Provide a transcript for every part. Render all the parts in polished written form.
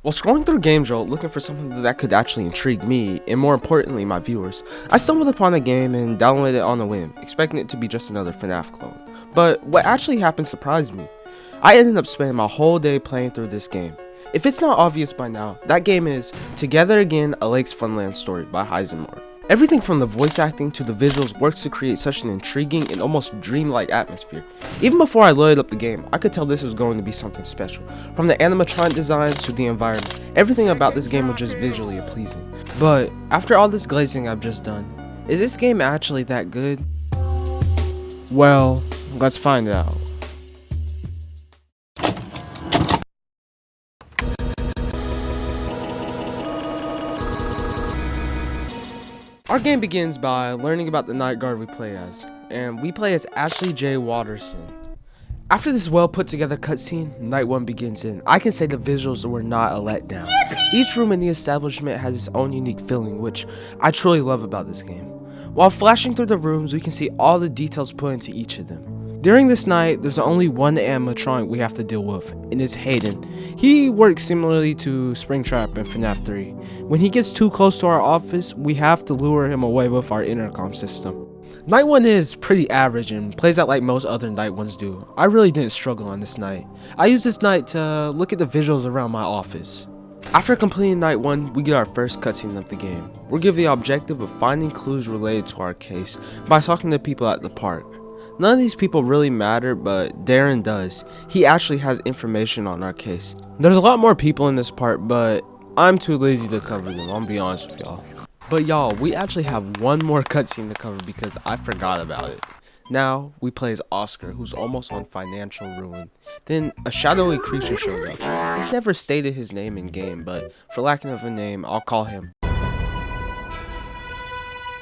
While scrolling through Game Jolt looking for something that could actually intrigue me, and more importantly my viewers, I stumbled upon a game and downloaded it on a whim, expecting it to be just another FNaF clone. But what actually happened surprised me. I ended up spending my whole day playing through this game. If it's not obvious by now, that game is Together Again, A Lake's Funland Story by Heisenberg. Everything from the voice acting to the visuals works to create such an intriguing and almost dreamlike atmosphere. Even before I loaded up the game, I could tell this was going to be something special. From the animatronic designs to the environment, everything about this game was just visually pleasing. But after all this glazing I've just done, is this game actually that good? Well, let's find out. Our game begins by learning about the night guard we play as, and we play as Ashley J. Watterson. After this well put together cutscene, night 1 begins in. I can say the visuals were not a letdown. Each room in the establishment has its own unique feeling, which I truly love about this game. While flashing through the rooms, we can see all the details put into each of them. During this night, there's only one animatronic we have to deal with, and it's Hayden. He works similarly to Springtrap in FNaF 3. When he gets too close to our office, we have to lure him away with our intercom system. Night 1 is pretty average and plays out like most other night 1s do. I really didn't struggle on this night. I used this night to look at the visuals around my office. After completing night 1, we get our first cutscene of the game. We're given the objective of finding clues related to our case by talking to people at the park. None of these people really matter, but Darren does. He actually has information on our case. There's a lot more people in this part, but I'm too lazy to cover them, I'll be honest with y'all. But y'all, we actually have one more cutscene to cover because I forgot about it. Now, we play as Oscar, who's almost on financial ruin. Then, a shadowy creature shows up. He's never stated his name in game, but for lacking of a name, I'll call him.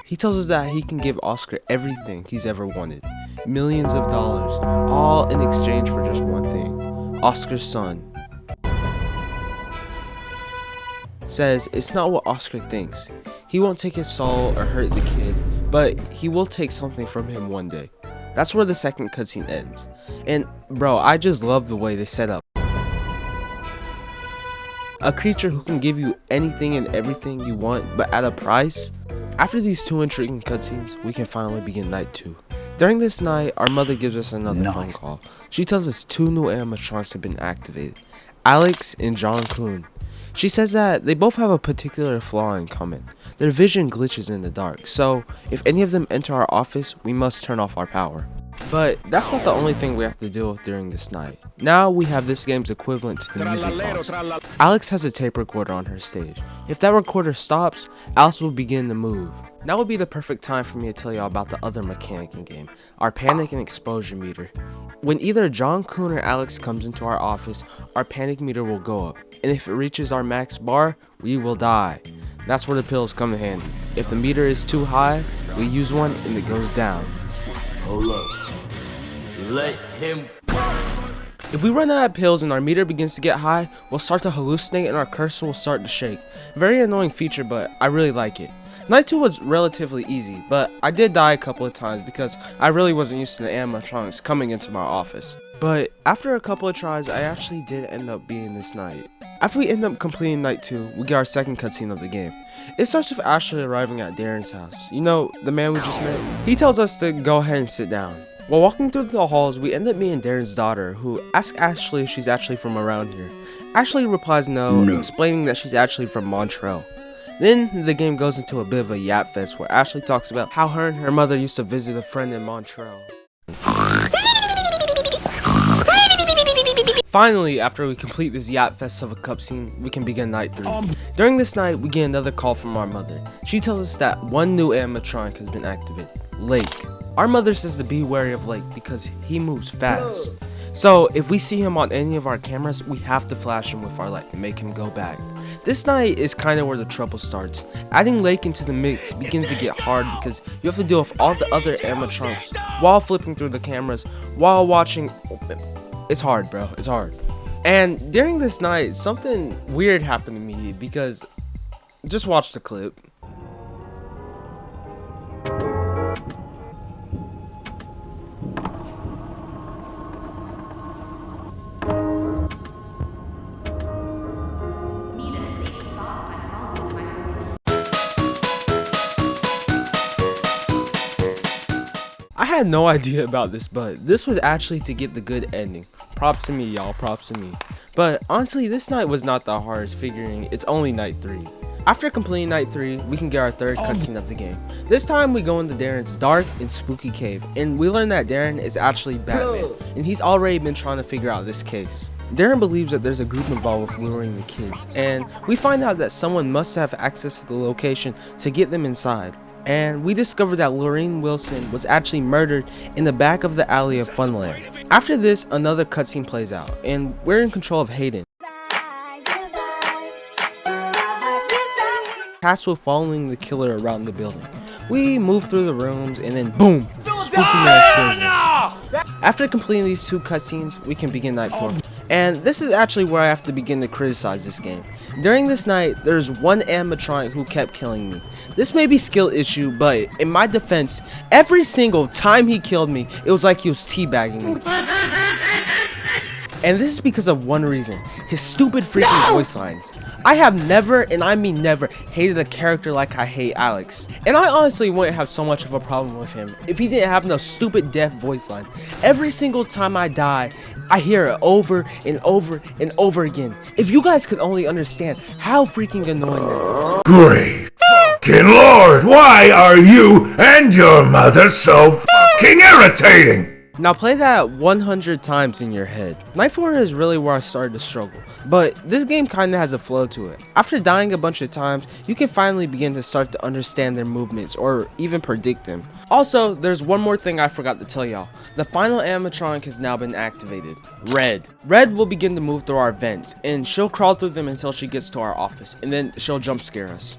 He tells us that he can give Oscar everything he's ever wanted. Millions of dollars, all in exchange for just one thing. Oscar's son. Says it's not what Oscar thinks. He won't take his soul or hurt the kid, but he will take something from him one day. That's where the second cutscene ends. And bro, I just love the way they set up. A creature who can give you anything and everything you want, but at a price? After these two intriguing cutscenes, we can finally begin night 2. During this night, our mother gives us another phone call. She tells us 2 new animatronics have been activated, Alex and John Kuhn. She says that they both have a particular flaw in common. Their vision glitches in the dark, so if any of them enter our office, we must turn off our power. But that's not the only thing we have to deal with during this night. Now we have this game's equivalent to the music box. Alex has a tape recorder on her stage. If that recorder stops, Alex will begin to move. Now would be the perfect time for me to tell y'all about the other mechanic in game, our panic and exposure meter. When either John Kuhn or Alex comes into our office, our panic meter will go up, and if it reaches our max bar, we will die. That's where the pills come in handy. If the meter is too high, we use one and it goes down. Hold up. Let him. If we run out of pills and our meter begins to get high, we'll start to hallucinate and our cursor will start to shake. Very annoying feature, but I really like it. Night 2 was relatively easy, but I did die a couple of times because I really wasn't used to the animatronics coming into my office. But after a couple of tries, I actually did end up beating this night. After we end up completing night 2, we get our second cutscene of the game. It starts with Ashley arriving at Darren's house. You know, the man we just met? He tells us to go ahead and sit down. While walking through the halls, we end up meeting Darren's daughter, who asks Ashley if she's actually from around here. Ashley replies no, explaining that she's actually from Montreal. Then the game goes into a bit of a yap fest where Ashley talks about how her and her mother used to visit a friend in Montreal. Finally, after we complete this yacht fest of a cutscene, we can begin night 3. During this night, we get another call from our mother. She tells us that one new animatronic has been activated, Lake. Our mother says to be wary of Lake because he moves fast. So if we see him on any of our cameras, we have to flash him with our light to make him go back. This night is kind of where the trouble starts. Adding Lake into the mix begins to get hard because you have to deal with all the other animatronics while flipping through the cameras, while watching. It's hard, bro. It's hard. And during this night, something weird happened to me because just watch the clip. had no idea about this, but this was actually to get the good ending. Props to me, y'all, props to me. But honestly, this night was not the hardest, figuring it's only night 3. After completing night 3, we can get our third cutscene of the game. This time we go into Darren's dark and spooky cave, and we learn that Darren is actually Batman, and he's already been trying to figure out this case. Darren believes that there's a group involved with luring the kids, and we find out that someone must have access to the location to get them inside. And we discover that Lorraine Wilson was actually murdered in the back of the alley of Funland. After this, another cutscene plays out, and we're in control of Hayden, tasked with following the killer around the building. We move through the rooms, and then boom, spooky man kills us. After completing these 2 cutscenes, we can begin night 4. And this is actually where I have to begin to criticize this game. During this night, there's one animatronic who kept killing me. This may be skill issue, but in my defense, every single time he killed me, it was like he was teabagging me. And this is because of one reason: his stupid freaking voice lines. I have never, and I mean never, hated a character like I hate Alex. And I honestly wouldn't have so much of a problem with him if he didn't have no stupid deaf voice lines. Every single time I die, I hear it over and over and over again. If you guys could only understand how freaking annoying that is. Great fucking Lord, why are you and your mother so fucking irritating? Now play that 100 times in your head. Night 4 is really where I started to struggle, but this game kinda has a flow to it. After dying a bunch of times, you can finally begin to start to understand their movements or even predict them. Also, there's one more thing I forgot to tell y'all. The final animatronic has now been activated, Red. Red will begin to move through our vents, and she'll crawl through them until she gets to our office, and then she'll jump scare us.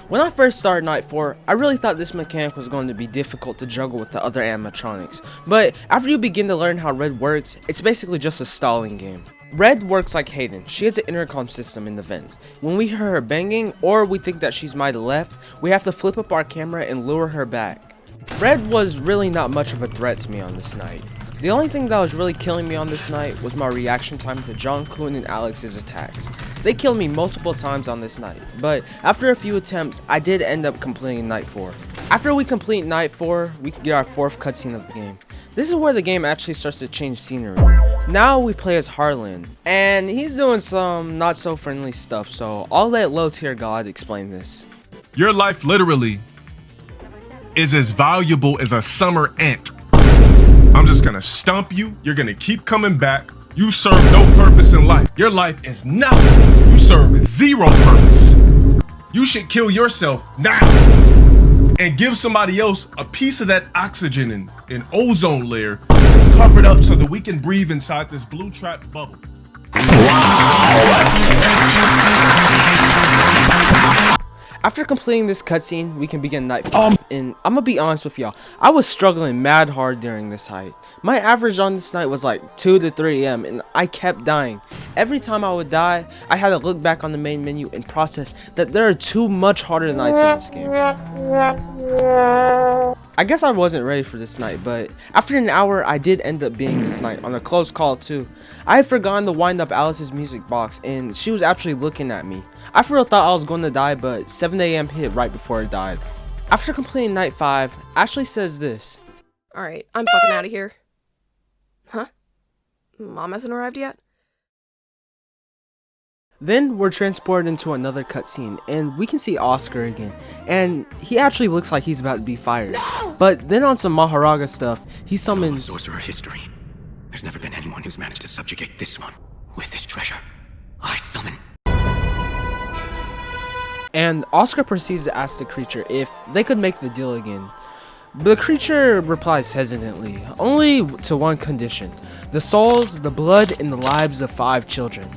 When I first started night 4, I really thought this mechanic was going to be difficult to juggle with the other animatronics, but after you begin to learn how Red works, it's basically just a stalling game. Red works like Hayden. She has an intercom system in the vents. When we hear her banging, or we think that she's might have left, we have to flip up our camera and lure her back. Red was really not much of a threat to me on this night. The only thing that was really killing me on this night was my reaction time to John Kuhn and Alex's attacks. They killed me multiple times on this night, but after a few attempts, I did end up completing night 4. After we complete night 4, we can get our 4th cutscene of the game. This is where the game actually starts to change scenery. Now we play as Harlan, and he's doing some not so friendly stuff, so I'll let Low Tier God explain this. Your life literally is as valuable as a summer ant. I'm just gonna stomp you, you're gonna keep coming back. You serve no purpose in life. Your life is nothing. You serve 0 purpose. You should kill yourself now and give somebody else a piece of that oxygen and ozone layer that's covered up so that we can breathe inside this blue trap bubble. After completing this cutscene, we can begin night 5, and I'm gonna be honest with y'all, I was struggling mad hard during this night. My average on this night was like 2 to 3 AM, and I kept dying. Every time I would die, I had to look back on the main menu and process that there are 2 much harder nights in this game. I guess I wasn't ready for this night, but after an hour, I did end up being this night on a close call too. I had forgotten to wind up Alice's music box, and she was actually looking at me. I for real thought I was going to die, but 7 AM hit right before it died. After completing night 5, Ashley says this. Alright, I'm fucking out of here. Huh? Mom hasn't arrived yet? Then we're transported into another cutscene, and we can see Oscar again, and he actually looks like he's about to be fired. No! But then on some Maharaga stuff, he summons sorcerer history. There's never been anyone who's managed to subjugate this one with this treasure. I summon. And Oscar proceeds to ask the creature if they could make the deal again. The creature replies hesitantly, only to one condition: the souls, the blood, and the lives of 5 children.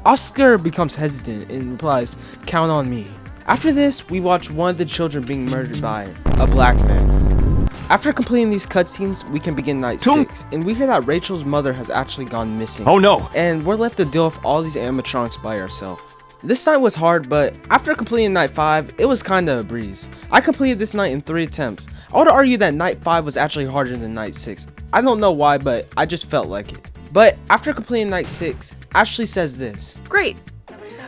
Oscar becomes hesitant and replies, "Count on me." After this, we watch one of the children being murdered by a black man. After completing these cutscenes, we can begin night 6, and we hear that Rachel's mother has actually gone missing. Oh no! And we're left to deal with all these animatronics by ourselves. This night was hard, but after completing night 5, it was kinda a breeze. I completed this night in 3 attempts. I would argue that night 5 was actually harder than night 6. I don't know why, but I just felt like it. But after completing night 6, Ashley says this. Great.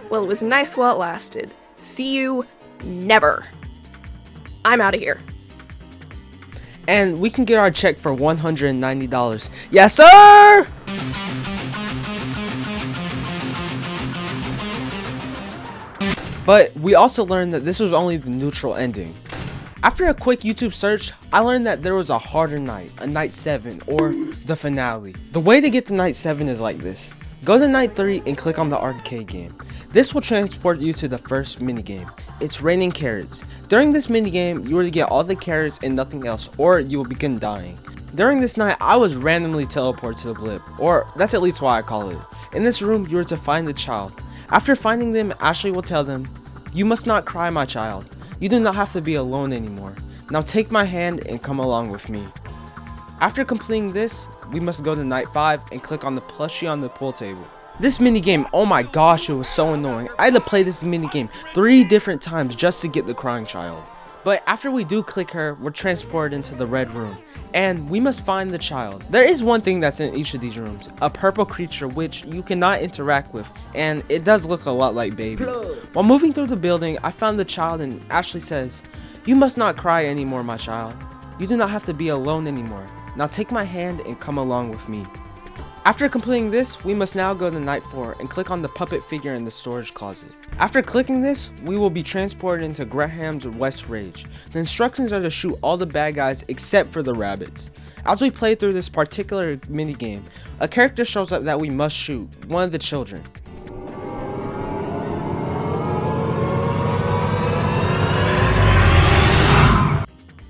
Well, it was nice while it lasted. See you never. I'm out of here. And we can get our check for $190. Yes, sir! But we also learned that this was only the neutral ending. After a quick YouTube search, I learned that there was a harder night, a night 7, or the finale. The way to get to night 7 is like this. Go to night 3 and click on the arcade game. This will transport you to the first minigame. It's raining carrots. During this minigame, you are to get all the carrots and nothing else, or you will begin dying. During this night, I was randomly teleported to the blip, or that's at least why I call it. In this room, you are to find the child. After finding them, Ashley will tell them, "You must not cry, my child. You do not have to be alone anymore. Now take my hand and come along with me." After completing this, we must go to night 5 and click on the plushie on the pool table. This minigame, oh my gosh, it was so annoying. I had to play this minigame 3 different times just to get the crying child. But after we do click her, we're transported into the red room, and we must find the child. There is one thing that's in each of these rooms, a purple creature which you cannot interact with, and it does look a lot like Baby. While moving through the building, I found the child and Ashley says, "You must not cry anymore, my child. You do not have to be alone anymore. Now take my hand and come along with me." After completing this, we must now go to night 4 and click on the puppet figure in the storage closet. After clicking this, we will be transported into Graham's West Rage. The instructions are to shoot all the bad guys except for the rabbits. As we play through this particular minigame, a character shows up that we must shoot, one of the children.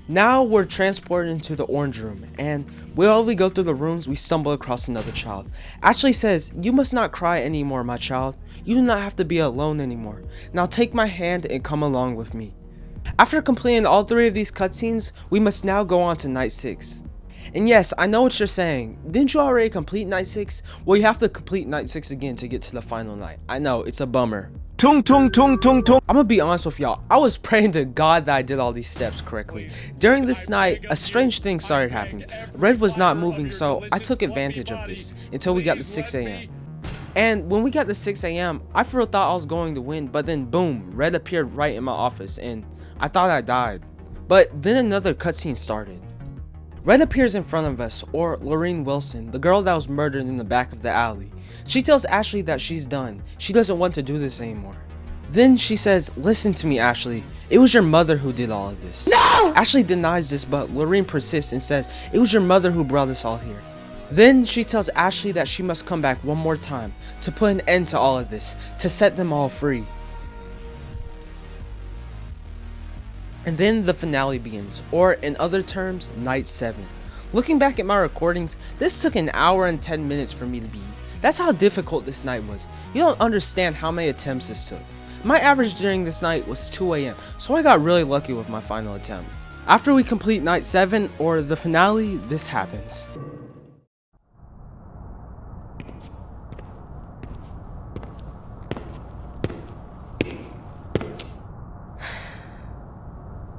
Now we're transported into the orange room, and while we go through the rooms, we stumble across another child. Ashley says, "You must not cry anymore, my child. You do not have to be alone anymore. Now take my hand and come along with me." After completing all 3 of these cutscenes, we must now go on to night 6. And yes, I know what you're saying. Didn't you already complete night 6? Well, you have to complete night 6 again to get to the final night. I know, it's a bummer. Tung tung tung tung tung. I'm gonna be honest with y'all, I was praying to God that I did all these steps correctly. During this night, a strange thing started happening. Red was not moving, so I took advantage of this until we got to 6 a.m. And when we got to 6 a.m, I for real thought I was going to win, but then boom, Red appeared right in my office and I thought I died. But then another cutscene started. Red appears in front of us, or Lorraine Wilson, the girl that was murdered in the back of the alley. She tells Ashley that she's done. She doesn't want to do this anymore. Then she says, "Listen to me, Ashley. It was your mother who did all of this." No! Ashley denies this, but Lorraine persists and says, "It was your mother who brought us all here." Then she tells Ashley that she must come back one more time to put an end to all of this, to set them all free. And then the finale begins, or in other terms, night 7. Looking back at my recordings, this took an hour and 10 minutes for me to beat. That's how difficult this night was. You don't understand how many attempts this took. My average during this night was 2 a.m, so I got really lucky with my final attempt. After we complete night 7, or the finale, this happens.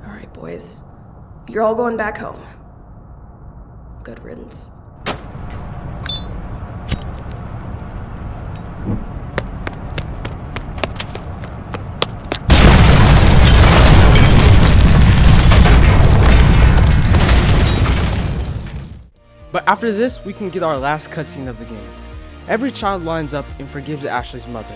Alright, boys. You're all going back home. Good riddance. But after this, we can get our last cutscene of the game. Every child lines up and forgives Ashley's mother.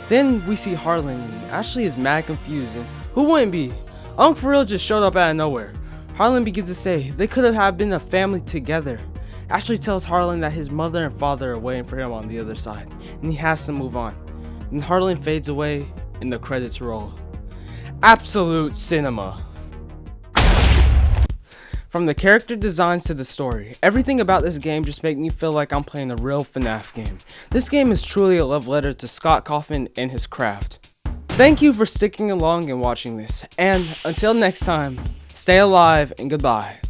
Then we see Harlan, and Ashley is mad confused, and who wouldn't be? Unc for real just showed up out of nowhere. Harlan begins to say they could have been a family together. Ashley tells Harlan that his mother and father are waiting for him on the other side, and he has to move on. Then Harlan fades away, and the credits roll. Absolute cinema. From the character designs to the story, everything about this game just makes me feel like I'm playing a real FNaF game. This game is truly a love letter to Scott Cawthon and his craft. Thank you for sticking along and watching this, and until next time, stay alive and goodbye.